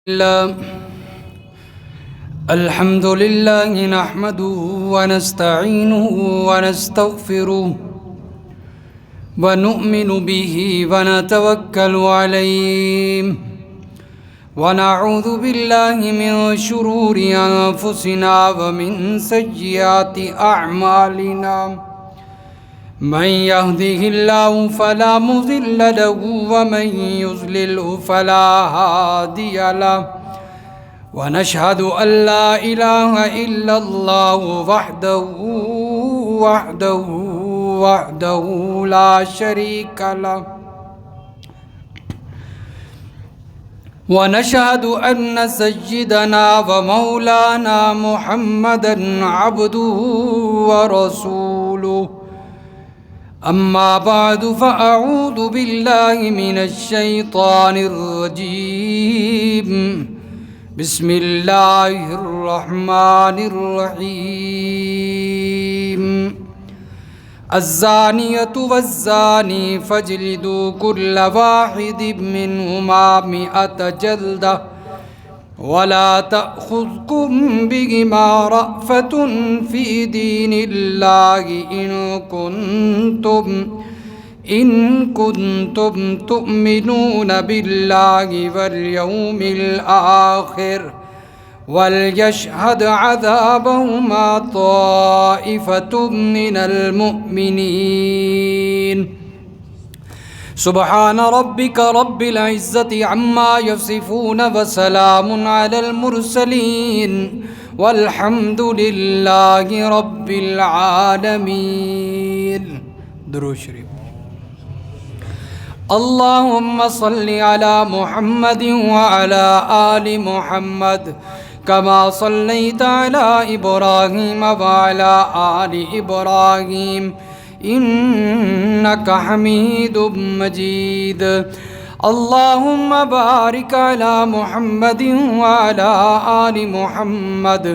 الله الحمد لله نحمده ونستعينه ونستغفره ونؤمن به ونتوكل عليه ونعوذ بالله من شرور أنفسنا ومن سيئات أعمالنا من يهده الله فلا مضل له ومن يضلله فلا هادي له ونشهد أن لا إله إلا الله وحده لا شريك له ونشهد أن سيدنا ومولانا محمدا عبده ورسوله أما بعد فأعوذ بالله من الشيطان الرجيم بسم الله الرحمن الرحيم الزانية والزاني فاجلدوا كل واحد منهما 100 جلدة ولا تأخذكم بهما رأفة في دين الله إن كنتم تؤمنون بالله واليوم الآخر وليشهد عذابهما طائفة من المؤمنين سبحان ربك رب العزة عما يصفون وسلام على المرسلين والحمد لله رب العالمين درود شریف اللهم صل على محمد وعلى آل محمد كما صليت على إبراهيم وعلى آل إبراهيم إنك حميد مجيد اللهم بارك على محمد وعلى آل محمد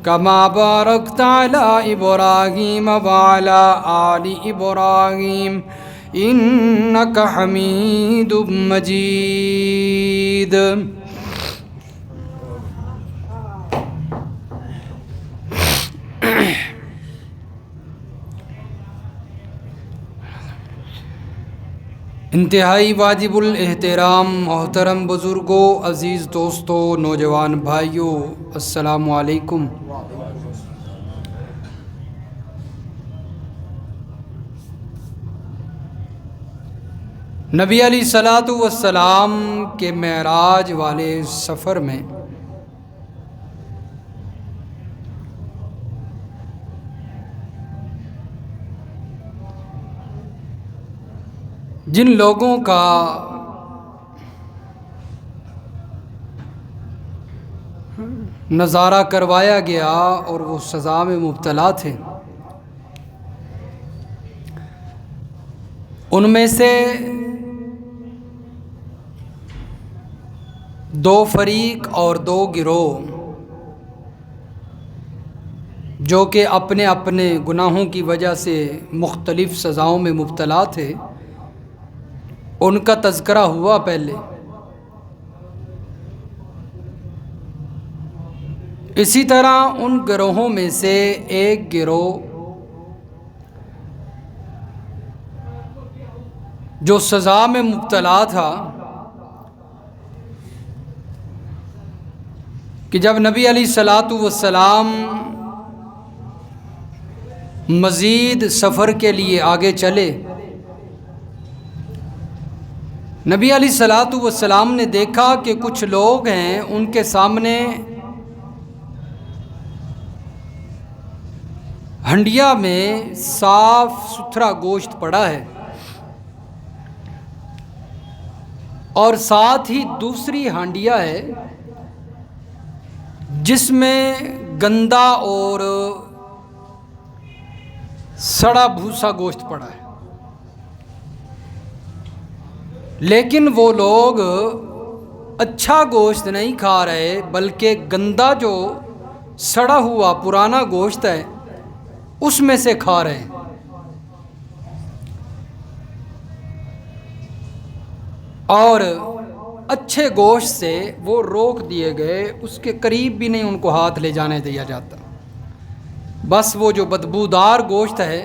كما باركت على إبراهيم وعلى آل إبراهيم إنك حميد مجيد انتہائی واجب الاحترام محترم بزرگوں، عزیز دوستوں، نوجوان بھائیوں، السلام علیکم۔ نبی علیہ الصلاۃ والسلام کے معراج والے سفر میں جن لوگوں کا نظارہ کروایا گیا اور وہ سزا میں مبتلا تھے، ان میں سے 2 فریق اور 2 گروہ جو کہ اپنے اپنے گناہوں کی وجہ سے مختلف سزاؤں میں مبتلا تھے، ان کا تذکرہ ہوا پہلے۔ اسی طرح ان گروہوں میں سے ایک گروہ جو سزا میں مبتلا تھا کہ جب نبی علیہ الصلاۃ والسلام مزید سفر کے لیے آگے چلے، نبی علیہ الصلاۃ والسلام نے دیکھا کہ کچھ لوگ ہیں، ان کے سامنے ہنڈیا میں صاف ستھرا گوشت پڑا ہے اور ساتھ ہی دوسری ہانڈیا ہے جس میں گندا اور سڑا بھوسا گوشت پڑا ہے، لیکن وہ لوگ اچھا گوشت نہیں کھا رہے بلکہ گندا جو سڑا ہوا پرانا گوشت ہے اس میں سے کھا رہے ہیں۔ اور اچھے گوشت سے وہ روک دیے گئے، اس کے قریب بھی نہیں ان کو ہاتھ لے جانے دیا جاتا، بس وہ جو بدبودار گوشت ہے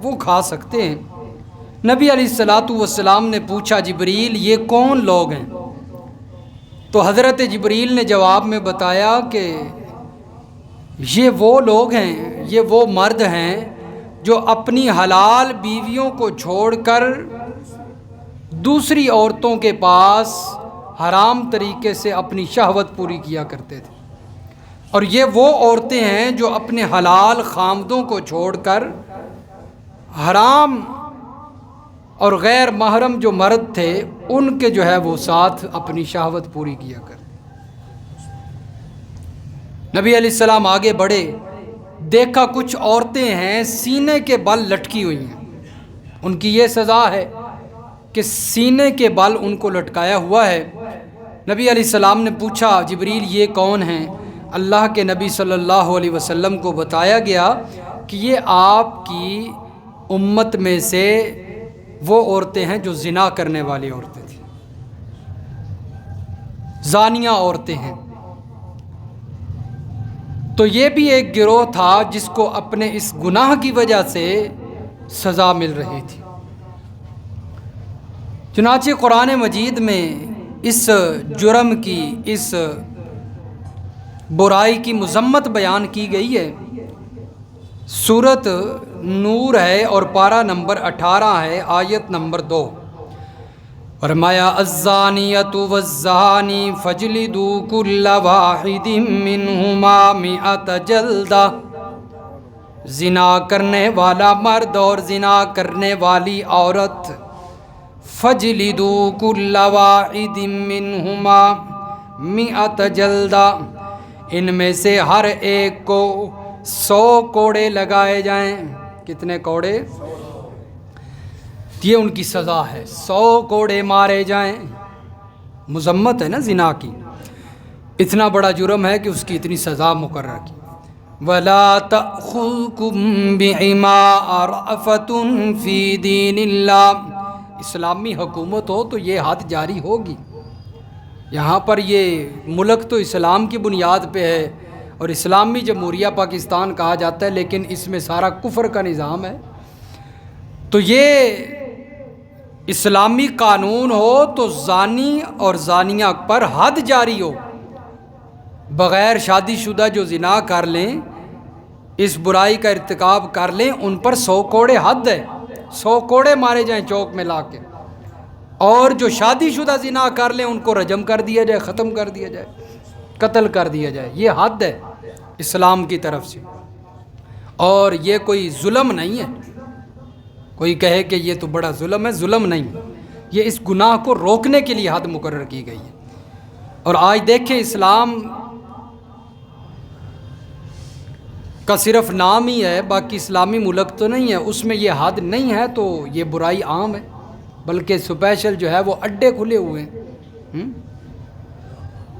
وہ کھا سکتے ہیں۔ نبی علیہ الصلاۃ والسلام نے پوچھا جبریل یہ کون لوگ ہیں؟ تو حضرت جبریل نے جواب میں بتایا کہ یہ وہ لوگ ہیں، یہ وہ مرد ہیں جو اپنی حلال بیویوں کو چھوڑ کر دوسری عورتوں کے پاس حرام طریقے سے اپنی شہوت پوری کیا کرتے تھے، اور یہ وہ عورتیں ہیں جو اپنے حلال خامدوں کو چھوڑ کر حرام اور غیر محرم جو مرد تھے ان کے جو ہے وہ ساتھ اپنی شہوت پوری کیا کرتے۔ نبی علیہ السلام آگے بڑھے، دیکھا کچھ عورتیں ہیں سینے کے بل لٹکی ہوئی ہیں، ان کی یہ سزا ہے کہ سینے کے بل ان کو لٹکایا ہوا ہے۔ نبی علیہ السلام نے پوچھا جبریل یہ کون ہیں؟ اللہ کے نبی صلی اللہ علیہ وسلم کو بتایا گیا کہ یہ آپ کی امت میں سے وہ عورتیں ہیں جو زنا کرنے والی عورتیں تھیں، زانیہ عورتیں ہیں۔ تو یہ بھی ایک گروہ تھا جس کو اپنے اس گناہ کی وجہ سے سزا مل رہی تھی۔ چنانچہ قرآن مجید میں اس جرم کی، اس برائی کی مذمت بیان کی گئی ہے۔ سورۃ نور ہے اور پارہ نمبر 18 ہے، آیت نمبر 2۔ فرمایا الزانیۃ والزانی فاجلدوا کل واحد منہما 100 جلدہ، زنا کرنے والا مرد اور زنا کرنے والی عورت، فاجلدوا کل واحد منہما 100 جلدہ، ان میں سے ہر ایک کو 100 کوڑے لگائے جائیں۔ کتنے کوڑے؟ یہ ان کی سزا ہے، 100 کوڑے مارے جائیں۔ مذمت ہے نا زنا کی، اتنا بڑا جرم ہے کہ اس کی اتنی سزا مقرر کی۔ وَلَا تَأْخُذْكُمْ بِهِمَا رَأْفَةٌ فِي دِينِ اللَّهِ، اسلامی حکومت ہو تو یہ حد جاری ہوگی۔ یہاں پر یہ ملک تو اسلام کی بنیاد پہ ہے اور اسلامی جمہوریہ پاکستان کہا جاتا ہے، لیکن اس میں سارا کفر کا نظام ہے۔ تو یہ اسلامی قانون ہو تو زانی اور زانیہ پر حد جاری ہو، بغیر شادی شدہ جو زنا کر لیں، اس برائی کا ارتکاب کر لیں، ان پر 100 کوڑے حد ہے، 100 کوڑے مارے جائیں چوک میں لا کے، اور جو شادی شدہ زنا کر لیں ان کو رجم کر دیا جائے، ختم کر دیا جائے، قتل کر دیا جائے۔ یہ حد ہے اسلام کی طرف سے، اور یہ کوئی ظلم نہیں ہے۔ کوئی کہے کہ یہ تو بڑا ظلم ہے، ظلم نہیں، یہ اس گناہ کو روکنے کے لیے حد مقرر کی گئی ہے۔ اور آج دیکھیں اسلام کا صرف نام ہی ہے، باقی اسلامی ملک تو نہیں ہے، اس میں یہ حد نہیں ہے، تو یہ برائی عام ہے، بلکہ اسپیشل جو ہے وہ اڈے کھلے ہوئے ہیں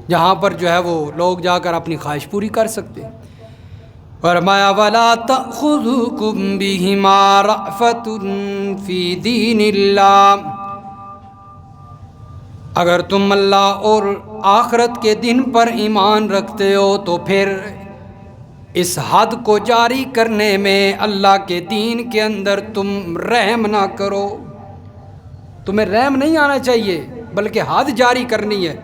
جہاں پر جو ہے وہ لوگ جا کر اپنی خواہش پوری کر سکتے ہیں۔ فرمایا وَلَا تَأْخُذْكُمْ بِهِمَا رَأْفَةٌ فِي دِينِ اللَّهِ، اگر تم اللہ اور آخرت کے دن پر ایمان رکھتے ہو تو پھر اس حد کو جاری کرنے میں اللہ کے دین کے اندر تم رحم نہ کرو، تمہیں رحم نہیں آنا چاہیے بلکہ حد جاری کرنی ہے۔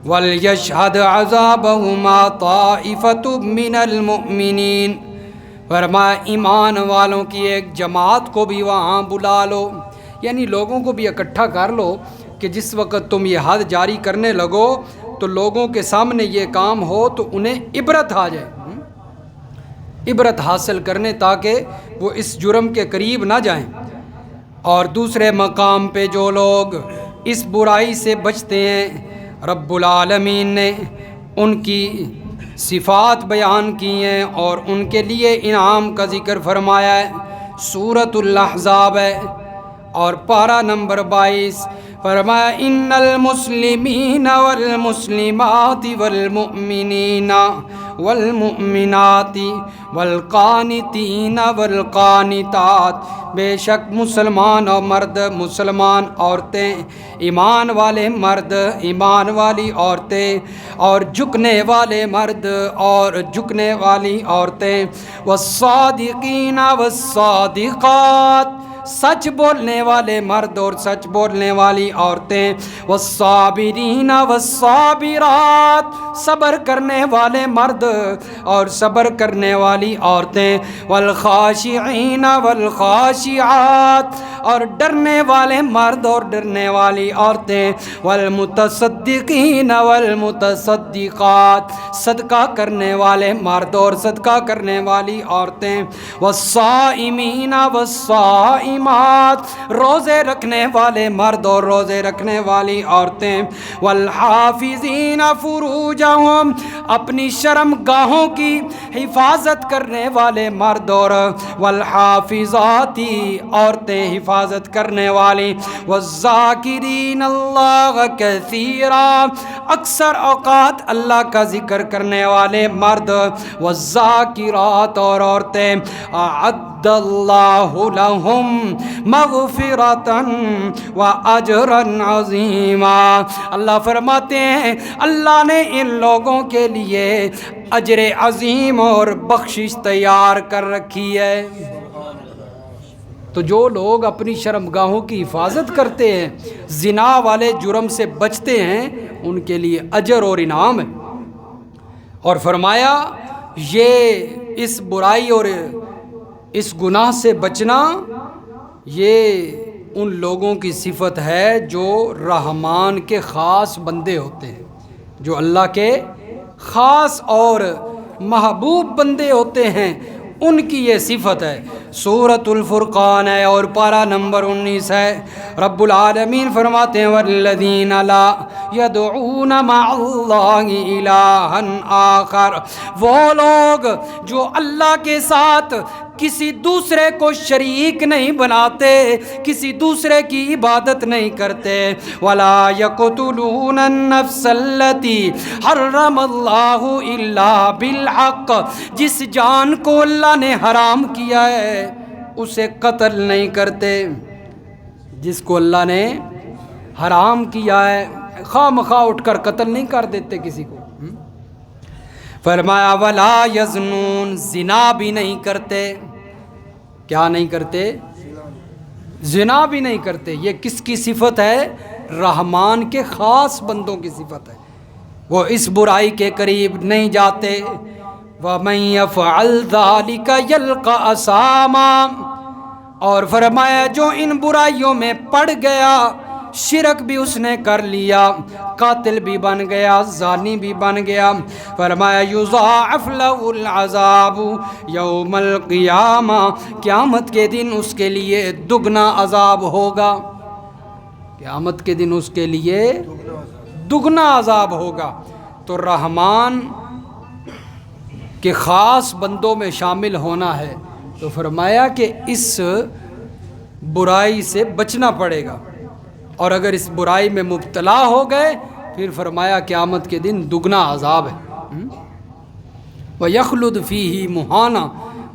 وَلْيَشْهَدْ عَذَابَهُمَا طَائِفَةٌ مِّنَ الْمُؤْمِنِينَ، فرمایا ایمان والوں کی ایک جماعت کو بھی وہاں بلا لو، یعنی لوگوں کو بھی اکٹھا کر لو کہ جس وقت تم یہ حد جاری کرنے لگو تو لوگوں کے سامنے یہ کام ہو تو انہیں عبرت آ جائے، عبرت حاصل کرنے تاکہ وہ اس جرم کے قریب نہ جائیں۔ اور دوسرے مقام پہ جو لوگ اس برائی سے بچتے ہیں، رب العالمین نے ان کی صفات بیان کی ہیں اور ان کے لیے انعام کا ذکر فرمایا ہے۔ سورۃ الاحزاب ہے اور پارہ نمبر 22، فرمایا ان المسلمین والمسلمات والمؤمنین والمؤمنات والقانتین والقانتات، بے شک مسلمان اور مرد، مسلمان عورتیں، ایمان والے مرد، ایمان والی عورتیں، اور جھکنے والے مرد اور جھکنے والی عورتیں، والصادقین والصادقات، سچ بولنے والے مرد اور سچ بولنے والی عورتیں، والصابرین والصابرات، صبر کرنے والے مرد اور صبر کرنے والی عورتیں، والخاشعین والخاشعات، اور ڈرنے والے مرد اور ڈرنے والی عورتیں، والمتصدقین والمتصدقات، صدقہ کرنے والے مرد اور صدقہ کرنے والی عورتیں، والصائمین والصائمات، روزے رکھنے والے مرد اور روزے رکھنے والی عورتیں، والحافظین فروجہم، اپنی شرم گاہوں کی حفاظت کرنے والے مرد، اور والحافظاتی، عورتیں حفاظت کرنے والی، والذاکرین اللہ کثیرا، اکثر اوقات اللہ کا ذکر کرنے والے مرد، والذاکرات، اور عورتیں، اعد اللہ لہم مغفرتا واجرا عظیما، اللہ فرماتے ہیں اللہ نے ان لوگوں کے لیے اجر عظیم اور بخشش تیار کر رکھی ہے۔ تو جو لوگ اپنی شرمگاہوں کی حفاظت کرتے ہیں، زنا والے جرم سے بچتے ہیں، ان کے لیے اجر اور انعام ہے۔ اور فرمایا یہ اس برائی اور اس گناہ سے بچنا یہ ان لوگوں کی صفت ہے جو رحمان کے خاص بندے ہوتے ہیں، جو اللہ کے خاص اور محبوب بندے ہوتے ہیں، ان کی یہ صفت ہے۔ سورۃ الفرقان ہے اور پارہ نمبر 19 ہے۔ رب العالمین فرماتے ہیں والذین لا یدعون مع اللہ الہا آخر، وہ لوگ جو اللہ کے ساتھ کسی دوسرے کو شریک نہیں بناتے، کسی دوسرے کی عبادت نہیں کرتے، ولا یقتلون النفس التی حرم اللہ الا بالحق، جس جان کو اللہ نے حرام کیا ہے اسے قتل نہیں کرتے، جس کو اللہ نے حرام کیا ہے خواہ مخواہ اٹھ کر قتل نہیں کر دیتے کسی کو۔ فرمایا ولا یزنون، زنا بھی نہیں کرتے۔ کیا نہیں کرتے؟ زنا بھی نہیں کرتے۔ یہ کس کی صفت ہے؟ رحمان کے خاص بندوں کی صفت ہے، وہ اس برائی کے قریب نہیں جاتے۔ وَمَن يَفْعَلْ ذَلِكَ يَلْقَ أَثَامًا، اور فرمایا جو ان برائیوں میں پڑ گیا، شرک بھی اس نے کر لیا، قاتل بھی بن گیا، زانی بھی بن گیا، فرمایا یضاعف لہ العذاب یوم القیامہ، قیامت کے دن اس کے لیے دگنا عذاب ہوگا، قیامت کے دن اس کے لیے دگنا عذاب ہوگا۔ تو رحمان کے خاص بندوں میں شامل ہونا ہے، تو فرمایا کہ اس برائی سے بچنا پڑے گا، اور اگر اس برائی میں مبتلا ہو گئے پھر فرمایا قیامت کے دن دگنا عذاب ہے۔ وَيَخْلُدْ فِيهِ مُحَانًا،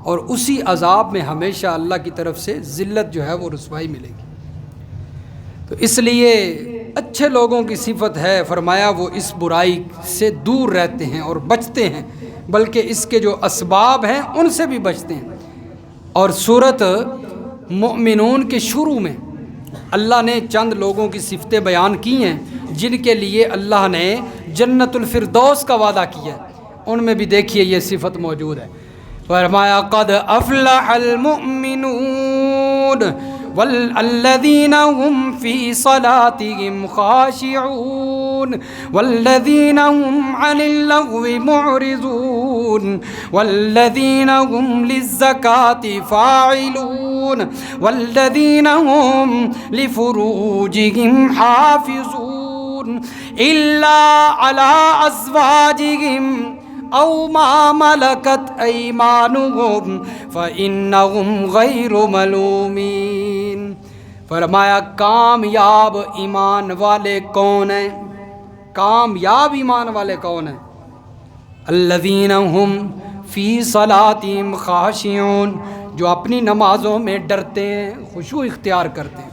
اور اسی عذاب میں ہمیشہ اللہ کی طرف سے ذلت جو ہے وہ رسوائی ملے گی۔ تو اس لیے اچھے لوگوں کی صفت ہے، فرمایا وہ اس برائی سے دور رہتے ہیں اور بچتے ہیں، بلکہ اس کے جو اسباب ہیں ان سے بھی بچتے ہیں۔ اور سورۃ مؤمنون کے شروع میں اللہ نے چند لوگوں کی صفتیں بیان کی ہیں جن کے لیے اللہ نے جنت الفردوس کا وعدہ کیا ہے، ان میں بھی دیکھیے یہ صفت موجود ہے۔ فرمایا قد افلح المؤمنون والذین هم فی صلاتهم خاشعون والذین هم عن اللغو معرضون والذین هم للزکاة فاعلون والذین هم لفروجهم حافظون الا علی ازواجهم او ما ملکت ایمانهم فإنهم غیر ملومین۔ فرمایا کامیاب ایمان والے کون ہیں؟ کامیاب ایمان والے کون ہیں؟ الذین ہم فی صلاتہم خاشعون، جو اپنی نمازوں میں ڈرتے ہیں، خشوع اختیار کرتے ہیں،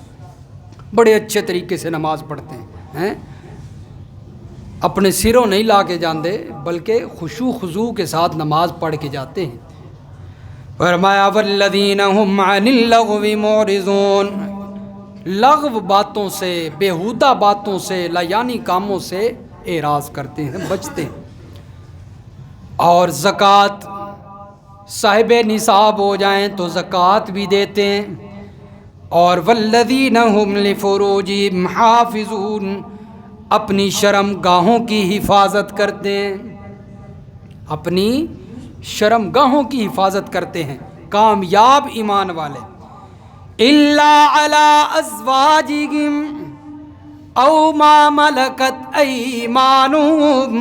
بڑے اچھے طریقے سے نماز پڑھتے ہیں، اپنے سروں نہیں لا کے جاندے بلکہ خشوع خضوع کے ساتھ نماز پڑھ کے جاتے ہیں۔ فرمایا والذین ہم عن اللغو معرضون، لغو باتوں سے، بیہودہ باتوں سے، لایانی کاموں سے اعراض کرتے ہیں، بچتے ہیں، اور زکوٰۃ صاحب نصاب ہو جائیں تو زکوٰۃ بھی دیتے ہیں، اور والذین ہم لفروجہم حافظون، اپنی شرم گاہوں کی حفاظت کرتے ہیں، اپنی شرم گاہوں کی حفاظت کرتے ہیں کامیاب ایمان والے۔ الا علی ازواجہم او ما ملکت ایمانہم،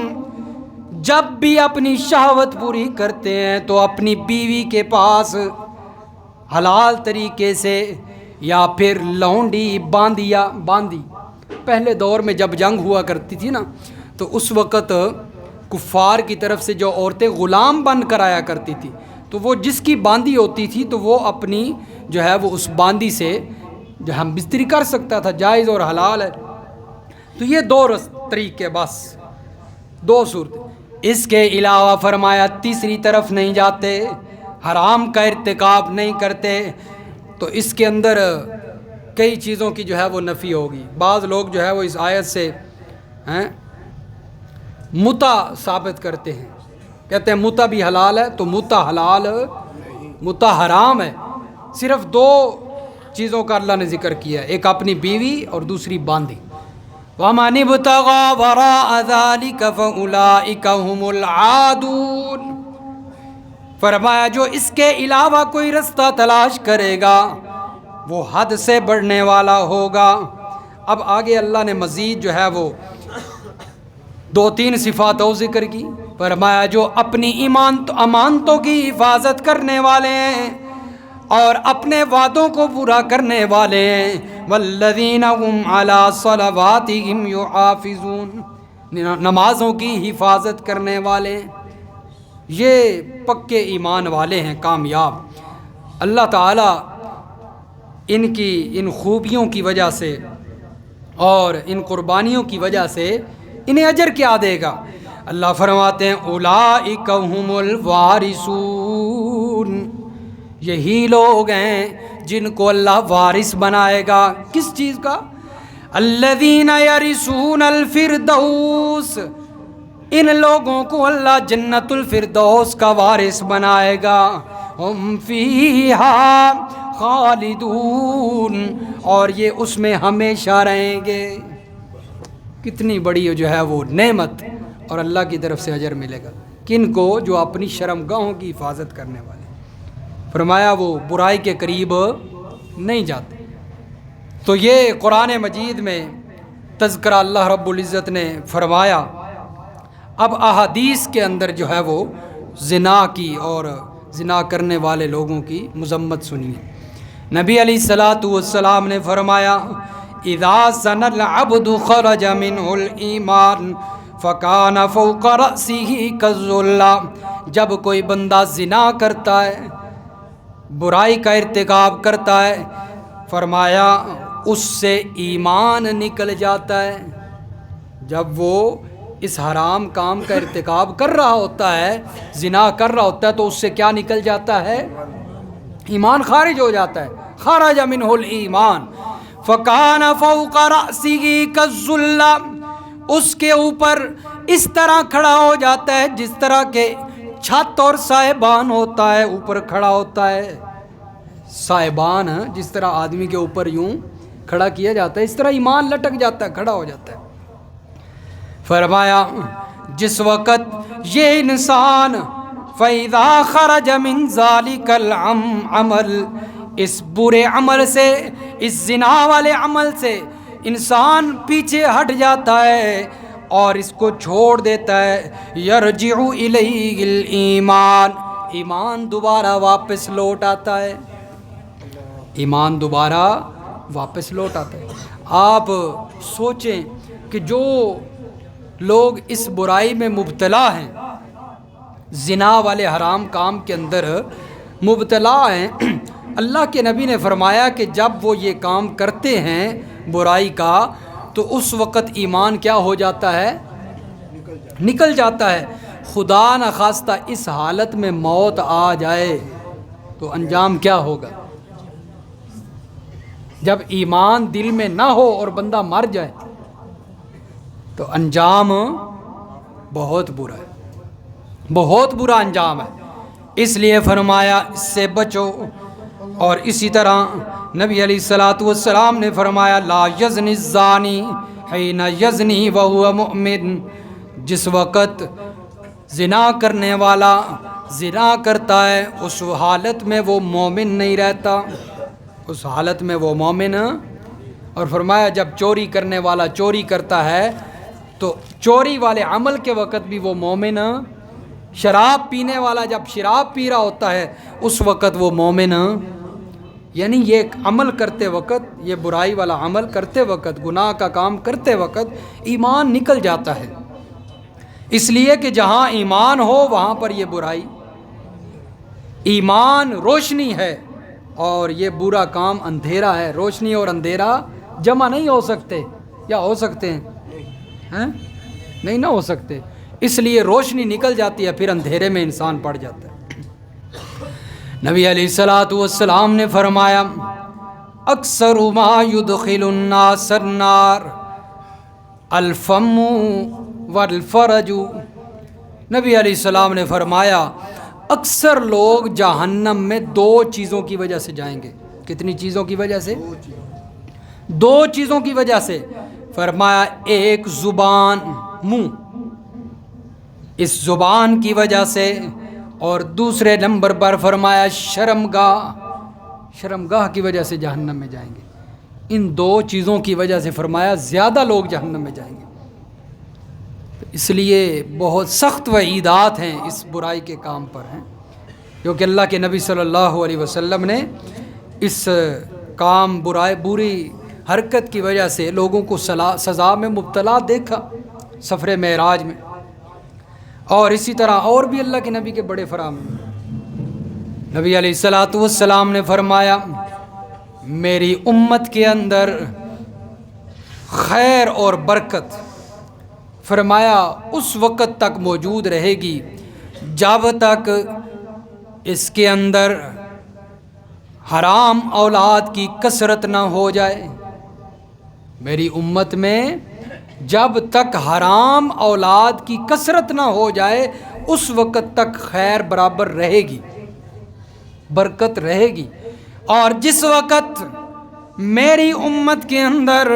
جب بھی اپنی شہوت پوری کرتے ہیں تو اپنی بیوی کے پاس حلال طریقے سے، یا پھر لونڈی باندی، پہلے دور میں جب جنگ ہوا کرتی تھی نا تو اس وقت کفار کی طرف سے جو عورتیں غلام بن کر آیا کرتی تھی، تو وہ جس کی باندی ہوتی تھی تو وہ اپنی جو ہے وہ اس باندی سے جو ہم بستری کر سکتا تھا، جائز اور حلال ہے۔ تو یہ دو طریقے، بس دو صورتیں، اس کے علاوہ فرمایا تیسری طرف نہیں جاتے، حرام کا ارتکاب نہیں کرتے۔ تو اس کے اندر کئی چیزوں کی جو ہے وہ نفی ہوگی۔ بعض لوگ جو ہے وہ اس آیت سے متع ثابت کرتے ہیں، کہتے ہیں متع بھی حلال ہے، تو متع حلال، متع حرام ہے۔ صرف دو چیزوں کا اللہ نے ذکر کیا ہے، ایک اپنی بیوی اور دوسری باندی۔ وَمَنِ ابْتَغَىٰ وَرَاءَ ذَٰلِكَ فَأُولَٰئِكَ هُمُ الْعَادُونَ، فرمایا جو اس کے علاوہ کوئی رستہ تلاش کرے گا وہ حد سے بڑھنے والا ہوگا۔ اب آگے اللہ نے مزید جو ہے وہ دو تین صفات اور ذکر کی، فرمایا جو اپنی امانتوں کی حفاظت کرنے والے ہیں اور اپنے وعدوں کو پورا کرنے والے ہیں، والذین هم علی صلواتہم یحافظون، نمازوں کی حفاظت کرنے والے، یہ پکے ایمان والے ہیں، کامیاب۔ اللہ تعالیٰ ان کی ان خوبیوں کی وجہ سے اور ان قربانیوں کی وجہ سے انہیں اجر کیا دے گا؟ اللہ فرماتے ہیں اولئک هم الوارثون، یہی لوگ ہیں جن کو اللہ وارث بنائے گا۔ کس چیز کا؟ الذین یرثون الفردوس، ان لوگوں کو اللہ جنت الفردوس کا وارث بنائے گا۔ ہم فیہا خالدون، اور یہ اس میں ہمیشہ رہیں گے۔ کتنی بڑی جو ہے وہ نعمت اور اللہ کی طرف سے اجر ملے گا کن کو؟ جو اپنی شرمگاہوں کی حفاظت کرنے والے۔ فرمایا وہ برائی کے قریب نہیں جاتے۔ تو یہ قرآن مجید میں تذکرہ اللہ رب العزت نے فرمایا۔ اب احادیث کے اندر جو ہے وہ زنا کی اور زنا کرنے والے لوگوں کی مذمت سنیے۔ نبی علیہ الصلاۃ والسلام نے فرمایا اذا زنى العبد خرج منه الایمان فکان فوق رأسه كالظلة، جب کوئی بندہ زنا کرتا ہے، برائی کا ارتکاب کرتا ہے، فرمایا اس سے ایمان نکل جاتا ہے۔ جب وہ اس حرام کام کا ارتکاب کر رہا ہوتا ہے، زنا کر رہا ہوتا ہے، تو اس سے کیا نکل جاتا ہے؟ ایمان خارج ہو جاتا ہے۔ خرج منہ الایمان فکان فوق رأسہ کالظلة، اس کے اوپر اس طرح کھڑا ہو جاتا ہے جس طرح کے چھت اور سائبان ہوتا ہے، اوپر کھڑا ہوتا ہے۔ سائبان جس طرح آدمی کے اوپر یوں کھڑا کیا جاتا ہے، اس طرح ایمان لٹک جاتا ہے، کھڑا ہو جاتا ہے۔ فرمایا جس وقت یہ انسان فَإِذَا خَرَجَ مِنْ ذَلِكَ الْعَمَلِ، اس برے عمل سے، اس زنا والے عمل سے انسان پیچھے ہٹ جاتا ہے اور اس کو چھوڑ دیتا ہے، یرجع الیہ الایمان، ایمان دوبارہ واپس لوٹ آتا ہے، ایمان دوبارہ واپس لوٹ آتا ہے۔ آپ سوچیں کہ جو لوگ اس برائی میں مبتلا ہیں، زنا والے حرام کام کے اندر مبتلا ہیں، اللہ کے نبی نے فرمایا کہ جب وہ یہ کام کرتے ہیں برائی کا تو اس وقت ایمان کیا ہو جاتا ہے؟ نکل جاتا ہے۔ خدا نخواستہ اس حالت میں موت آ جائے تو انجام کیا ہوگا؟ جب ایمان دل میں نہ ہو اور بندہ مر جائے تو انجام بہت برا ہے، بہت برا انجام ہے۔ اس لیے فرمایا اس سے بچو۔ اور اسی طرح نبی علیہ الصلوۃ والسلام نے فرمایا لا یزنی الزانی حین یزنی وہو مؤمن، جس وقت زنا کرنے والا زنا کرتا ہے اس حالت میں وہ مومن نہیں رہتا، اس حالت میں وہ مومن۔ اور فرمایا جب چوری کرنے والا چوری کرتا ہے تو چوری والے عمل کے وقت بھی وہ مومن، شراب پینے والا جب شراب پی رہا ہوتا ہے اس وقت وہ مومن، یعنی یہ عمل کرتے وقت، یہ برائی والا عمل کرتے وقت، گناہ کا کام کرتے وقت ایمان نکل جاتا ہے۔ اس لیے کہ جہاں ایمان ہو وہاں پر یہ برائی، ایمان روشنی ہے اور یہ برا کام اندھیرا ہے۔ روشنی اور اندھیرا جمع نہیں ہو سکتے، یا ہو سکتے ہیں؟ نہیں نہ ہو سکتے۔ اس لیے روشنی نکل جاتی ہے، پھر اندھیرے میں انسان پڑ جاتا ہے۔ نبی علیہ الصلوۃ والسلام نے فرمایا اکثر ما يدخل الناس النار الفم والفرج۔ نبی علیہ السلام نے فرمایا اکثر لوگ جہنم میں دو چیزوں کی وجہ سے جائیں گے۔ کتنی چیزوں کی وجہ سے؟ دو چیزوں کی وجہ سے۔ فرمایا ایک زبان، منہ، اس زبان کی وجہ سے، اور دوسرے نمبر پر فرمایا شرمگاہ، شرمگاہ کی وجہ سے جہنم میں جائیں گے۔ ان دو چیزوں کی وجہ سے فرمایا زیادہ لوگ جہنم میں جائیں گے۔ اس لیے بہت سخت وعیدات ہیں اس برائی کے کام پر ہیں، کیونکہ اللہ کے نبی صلی اللہ علیہ وسلم نے اس کام بری حرکت کی وجہ سے لوگوں کو سزا میں مبتلا دیکھا سفر معراج میں۔ اور اسی طرح اور بھی اللہ کے نبی کے بڑے فرامین، نبی علیہ الصلوۃ والسلام نے فرمایا میری امت کے اندر خیر اور برکت، فرمایا اس وقت تک موجود رہے گی جب تک اس کے اندر حرام اولاد کی کثرت نہ ہو جائے۔ میری امت میں جب تک حرام اولاد کی کثرت نہ ہو جائے اس وقت تک خیر برابر رہے گی، برکت رہے گی۔ اور جس وقت میری امت کے اندر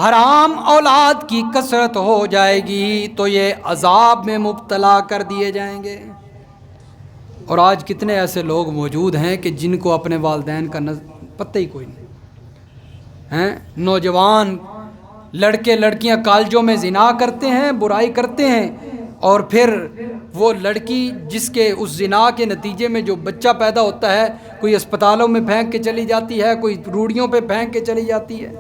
حرام اولاد کی کثرت ہو جائے گی تو یہ عذاب میں مبتلا کر دیے جائیں گے۔ اور آج کتنے ایسے لوگ موجود ہیں کہ جن کو اپنے والدین کا پتہ ہی کوئی نہیں ہیں۔ نوجوان لڑکے لڑکیاں کالجوں میں زنا کرتے ہیں، برائی کرتے ہیں، اور پھر وہ لڑکی جس کے اس زنا کے نتیجے میں جو بچہ پیدا ہوتا ہے، کوئی اسپتالوں میں پھینک کے چلی جاتی ہے، کوئی روڑیوں پہ پھینک کے چلی جاتی ہے۔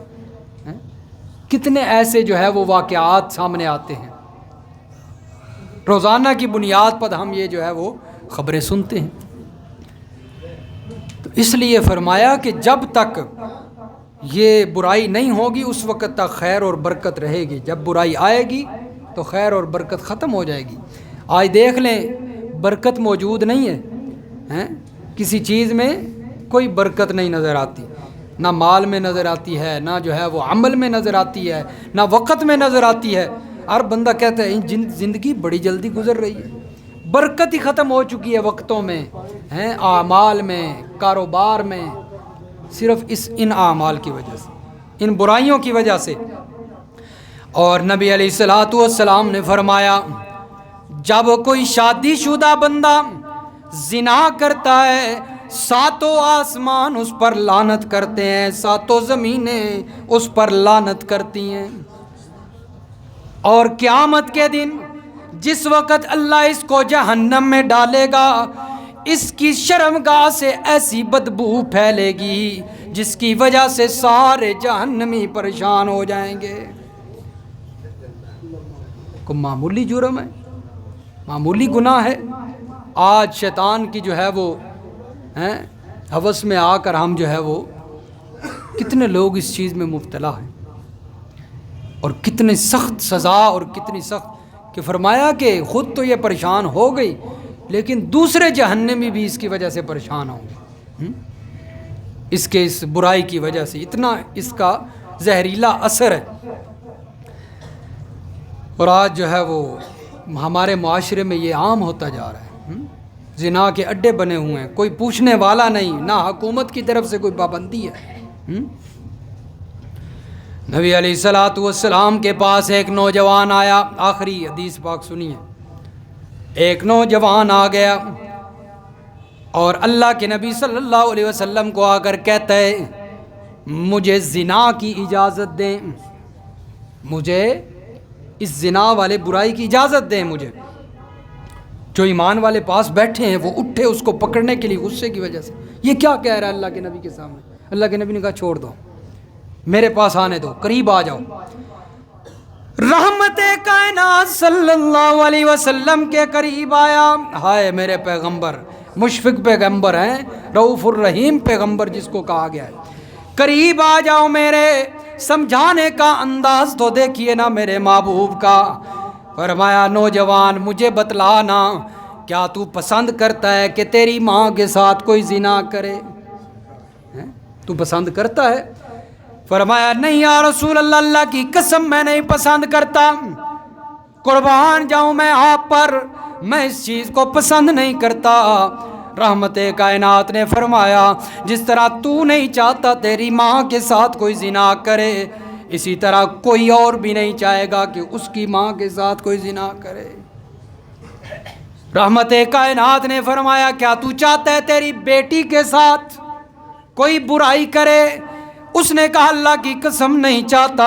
کتنے ایسے جو ہے وہ واقعات سامنے آتے ہیں، روزانہ کی بنیاد پر ہم یہ جو ہے وہ خبریں سنتے ہیں۔ تو اس لیے فرمایا کہ جب تک یہ برائی نہیں ہوگی اس وقت تک خیر اور برکت رہے گی، جب برائی آئے گی تو خیر اور برکت ختم ہو جائے گی۔ آج دیکھ لیں برکت موجود نہیں ہے، کسی چیز میں کوئی برکت نہیں نظر آتی، نہ مال میں نظر آتی ہے، نہ جو ہے وہ عمل میں نظر آتی ہے، نہ وقت میں نظر آتی ہے۔ ہر بندہ کہتا ہے زندگی بڑی جلدی گزر رہی ہے، برکت ہی ختم ہو چکی ہے وقتوں میں، اعمال میں، کاروبار میں، صرف ان اعمال کی وجہ سے، ان برائیوں کی وجہ سے۔ اور نبی علیہ الصلوۃ والسلام نے فرمایا جب کوئی شادی شدہ بندہ زنا کرتا ہے ساتوں آسمان اس پر لعنت کرتے ہیں، ساتوں زمینیں اس پر لعنت کرتی ہیں۔ اور قیامت کے دن جس وقت اللہ اس کو جہنم میں ڈالے گا اس کی شرمگاہ سے ایسی بدبو پھیلے گی جس کی وجہ سے سارے جہنمی پریشان ہو جائیں گے۔ کوئی معمولی جرم ہے، معمولی گناہ ہے، آج شیطان کی جو ہے وہ ہوس میں آ کر ہم جو ہے وہ کتنے لوگ اس چیز میں مبتلا ہیں، اور کتنی سخت سزا اور کتنی سخت، کہ فرمایا کہ خود تو یہ پریشان ہو گئی لیکن دوسرے جہنمی بھی اس کی وجہ سے پریشان ہوں گے، اس کے اس برائی کی وجہ سے، اتنا اس کا زہریلا اثر ہے۔ اور آج جو ہے وہ ہمارے معاشرے میں یہ عام ہوتا جا رہا ہے، زنا کے اڈے بنے ہوئے ہیں، کوئی پوچھنے والا نہیں، نہ حکومت کی طرف سے کوئی پابندی ہے۔ نبی علیہ الصلوۃ والسلام کے پاس ایک نوجوان آیا، آخری حدیث پاک سنیے، ایک نوجوان آ گیا اور اللہ کے نبی صلی اللہ علیہ وسلم کو آ کر کہتا ہے مجھے زنا کی اجازت دیں، مجھے اس زنا والے برائی کی اجازت دیں مجھے۔ جو ایمان والے پاس بیٹھے ہیں وہ اٹھے اس کو پکڑنے کے لیے غصے کی وجہ سے، یہ کیا کہہ رہا ہے اللہ کے نبی کے سامنے؟ اللہ کے نبی نے کہا چھوڑ دو، میرے پاس آنے دو، قریب آ جاؤ۔ رحمت کائنات صلی اللہ علیہ وسلم کے قریب آیا، ہائے میرے پیغمبر، مشفق پیغمبر ہیں، رؤوف الرحیم پیغمبر جس کو کہا گیا ہے، قریب آ جاؤ میرے، سمجھانے کا انداز تو دیکھیے نا میرے محبوب کا۔ فرمایا نوجوان مجھے بتلانا، کیا تو پسند کرتا ہے کہ تیری ماں کے ساتھ کوئی زنا کرے؟ تو پسند کرتا ہے؟ فرمایا نہیں یا رسول اللہ، اللہ کی قسم میں نہیں پسند کرتا، قربان جاؤں میں آپ پر، میں اس چیز کو پسند نہیں کرتا۔ رحمت کائنات نے فرمایا جس طرح تو نہیں چاہتا تیری ماں کے ساتھ کوئی زنا کرے، اسی طرح کوئی اور بھی نہیں چاہے گا کہ اس کی ماں کے ساتھ کوئی زنا کرے۔ رحمت کائنات نے فرمایا کیا تو چاہتا ہے تیری بیٹی کے ساتھ کوئی برائی کرے؟ اس نے کہا اللہ کی قسم نہیں چاہتا۔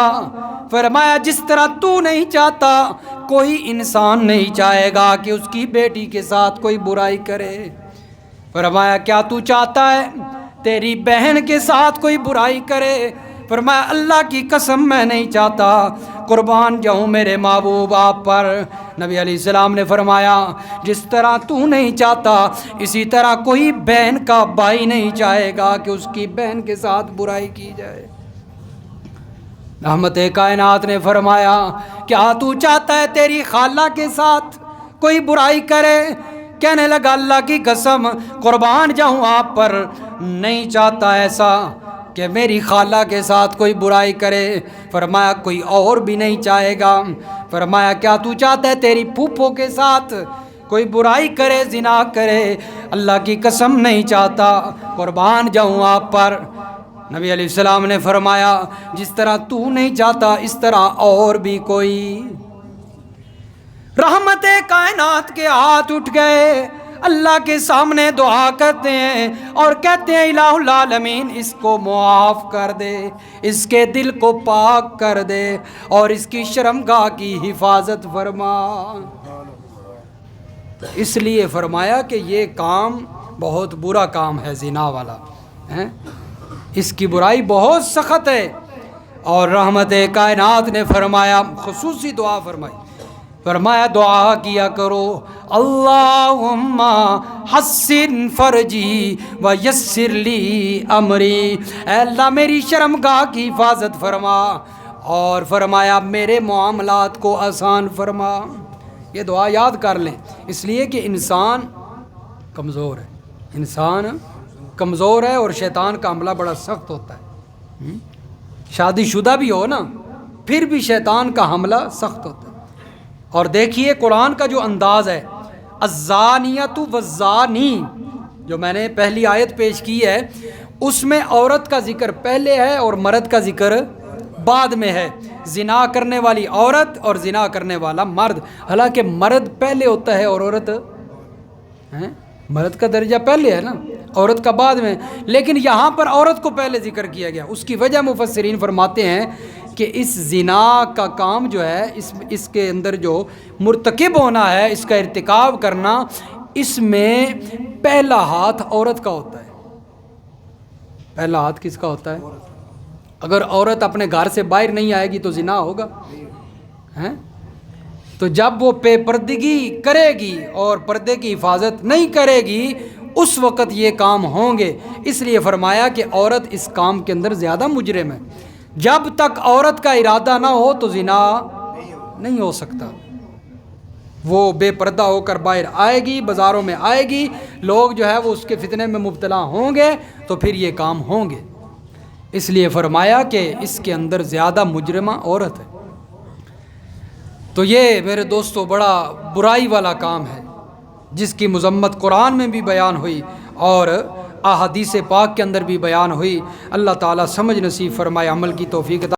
فرمایا جس طرح تو نہیں چاہتا کوئی انسان نہیں چاہے گا کہ اس کی بیٹی کے ساتھ کوئی برائی کرے۔ فرمایا کیا تو چاہتا ہے تیری بہن کے ساتھ کوئی برائی کرے؟ فرمایا اللہ کی قسم میں نہیں چاہتا، قربان جاؤں میرے محبوب آپ پر۔ نبی علیہ السلام نے فرمایا جس طرح تو نہیں چاہتا اسی طرح کوئی بہن کا بھائی نہیں چاہے گا کہ اس کی بہن کے ساتھ برائی کی جائے۔ رحمت کائنات نے فرمایا کیا تو چاہتا ہے تیری خالہ کے ساتھ کوئی برائی کرے؟ کہنے لگا اللہ کی قسم قربان جاؤں آپ پر، نہیں چاہتا ایسا کہ میری خالہ کے ساتھ کوئی برائی کرے۔ فرمایا کوئی اور بھی نہیں چاہے گا۔ فرمایا کیا تو چاہتا ہے تیری پھوپھو کے ساتھ کوئی برائی کرے، زنا کرے؟ اللہ کی قسم نہیں چاہتا، قربان جاؤں آپ پر۔ نبی علیہ السلام نے فرمایا جس طرح تو نہیں چاہتا اس طرح اور بھی کوئی۔ رحمت کائنات کے ہاتھ اٹھ گئے، اللہ کے سامنے دعا کرتے ہیں اور کہتے ہیں الہ العالمین اس کو معاف کر دے، اس کے دل کو پاک کر دے اور اس کی شرمگاہ کی حفاظت فرما۔ اس لیے فرمایا کہ یہ کام بہت برا کام ہے، زنا والا ہے، اس کی برائی بہت سخت ہے۔ اور رحمت کائنات نے فرمایا خصوصی دعا فرمائی، فرمایا دعا کیا کرو اللہم حسن فرجی ویسر لی امری، اے اللہ میری شرمگاہ کی حفاظت فرما اور فرمایا میرے معاملات کو آسان فرما۔ یہ دعا یاد کر لیں، اس لیے کہ انسان کمزور ہے، انسان کمزور ہے اور شیطان کا حملہ بڑا سخت ہوتا ہے۔ شادی شدہ بھی ہو نا پھر بھی شیطان کا حملہ سخت ہوتا ہے۔ اور دیکھیے قرآن کا جو انداز ہے، الزانیۃ والزانی، جو میں نے پہلی آیت پیش کی ہے اس میں عورت کا ذکر پہلے ہے اور مرد کا ذکر بعد میں ہے، زنا کرنے والی عورت اور زنا کرنے والا مرد، حالانکہ مرد پہلے ہوتا ہے اور عورت مرد کا درجہ پہلے ہے نا، عورت کا بعد میں، لیکن یہاں پر عورت کو پہلے ذکر کیا گیا۔ اس کی وجہ مفسرین فرماتے ہیں کہ اس زنا کا کام جو ہے اس کے اندر جو مرتکب ہونا ہے، اس کا ارتکاب کرنا، اس میں پہلا ہاتھ عورت کا ہوتا ہے۔ پہلا ہاتھ کس کا ہوتا ہے؟ اگر عورت اپنے گھر سے باہر نہیں آئے گی تو زنا ہوگا، تو جب وہ بے پردگی کرے گی اور پردے کی حفاظت نہیں کرے گی اس وقت یہ کام ہوں گے۔ اس لیے فرمایا کہ عورت اس کام کے اندر زیادہ مجرم ہے۔ جب تک عورت کا ارادہ نہ ہو تو زنا نہیں ہو سکتا۔ وہ بے پردہ ہو کر باہر آئے گی، بازاروں میں آئے گی، لوگ جو ہے وہ اس کے فتنے میں مبتلا ہوں گے تو پھر یہ کام ہوں گے۔ اس لیے فرمایا کہ اس کے اندر زیادہ مجرمہ عورت ہے۔ تو یہ میرے دوستو بڑا برائی والا کام ہے جس کی مذمت قرآن میں بھی بیان ہوئی اور احادیث پاک کے اندر بھی بیان ہوئی۔ اللہ تعالیٰ سمجھ نصیب فرمائے، عمل کی توفیق عطا